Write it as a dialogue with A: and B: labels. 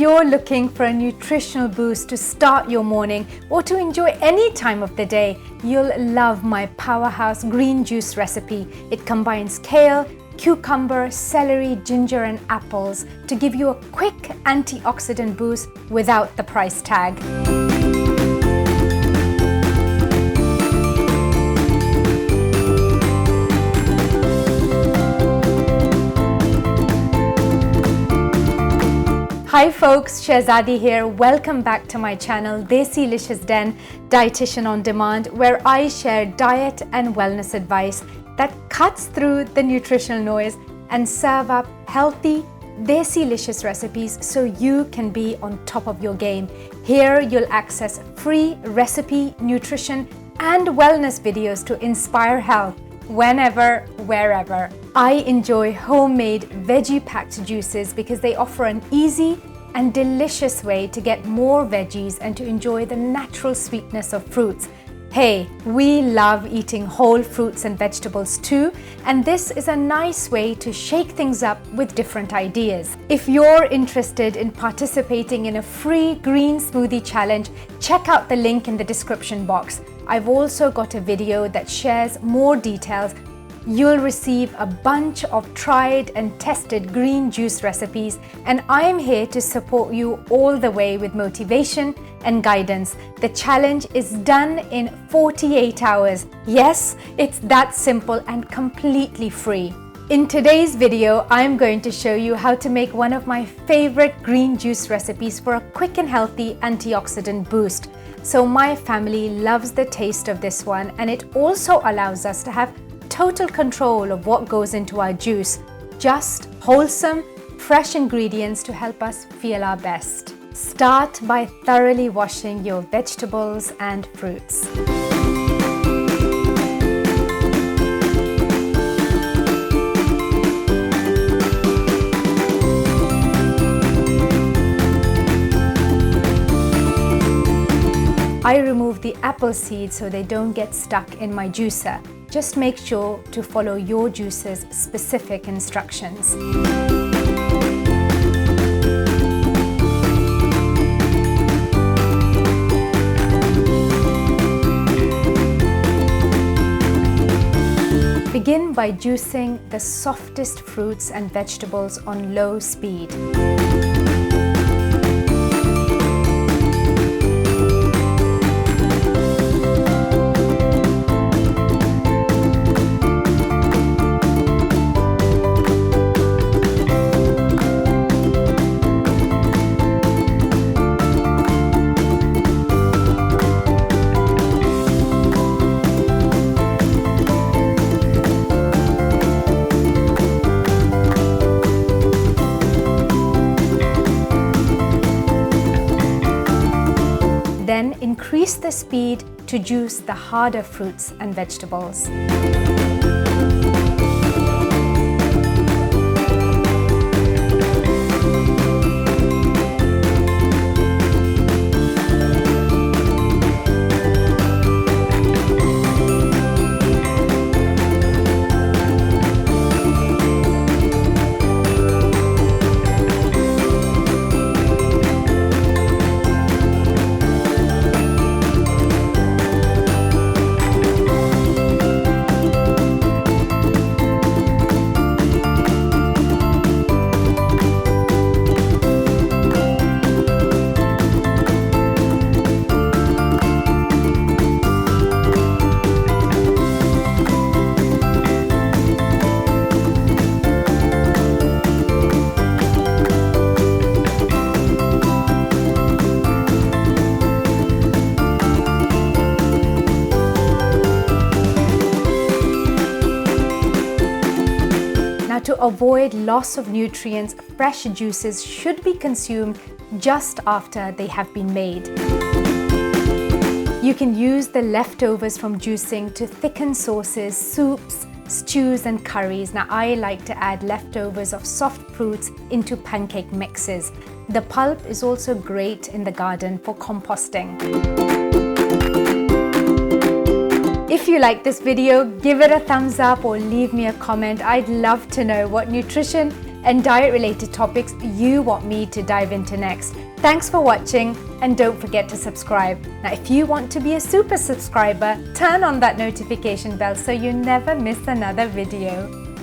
A: you're looking for a nutritional boost to start your morning or to enjoy any time of the day, you'll love my powerhouse green juice recipe. It combines kale, cucumber, celery, ginger and apples to give you a quick antioxidant boost without the price tag. Hi folks, Shahzadi here. Welcome back to my channel, Delicious Den, Dietitian on Demand, where I share diet and wellness advice that cuts through the nutritional noise and serve up healthy, delicious recipes so you can be on top of your game. Here you'll access free recipe, nutrition and wellness videos to inspire health whenever, wherever. I enjoy homemade veggie-packed juices because they offer an easy and delicious way to get more veggies and to enjoy the natural sweetness of fruits. Hey, we love eating whole fruits and vegetables too, and this is a nice way to shake things up with different ideas. If you're interested in participating in a free green smoothie challenge, check out the link in the description box. I've also got a video that shares more details. You'll receive a bunch of tried and tested green juice recipes, and I'm here to support you all the way with motivation and guidance. The challenge is done in 48 hours. Yes, it's that simple and completely free. In today's video, I'm going to show you how to make one of my favorite green juice recipes for a quick and healthy antioxidant boost. So my family loves the taste of this one, and it also allows us to have total control of what goes into our juice. Just wholesome, fresh ingredients to help us feel our best. Start by thoroughly washing your vegetables and fruits. I remove the apple seeds so they don't get stuck in my juicer. Just make sure to follow your juicer's specific instructions. Begin by juicing the softest fruits and vegetables on low speed. Then increase the speed to juice the harder fruits and vegetables. To avoid loss of nutrients, fresh juices should be consumed just after they have been made. You can use the leftovers from juicing to thicken sauces, soups, stews and curries. Now I like to add leftovers of soft fruits into pancake mixes. The pulp is also great in the garden for composting. If you like this video, give it a thumbs up or leave me a comment. I'd love to know what nutrition and diet related topics you want me to dive into next. Thanks for watching, and don't forget to subscribe. Now, if you want to be a super subscriber, turn on that notification bell so you never miss another video.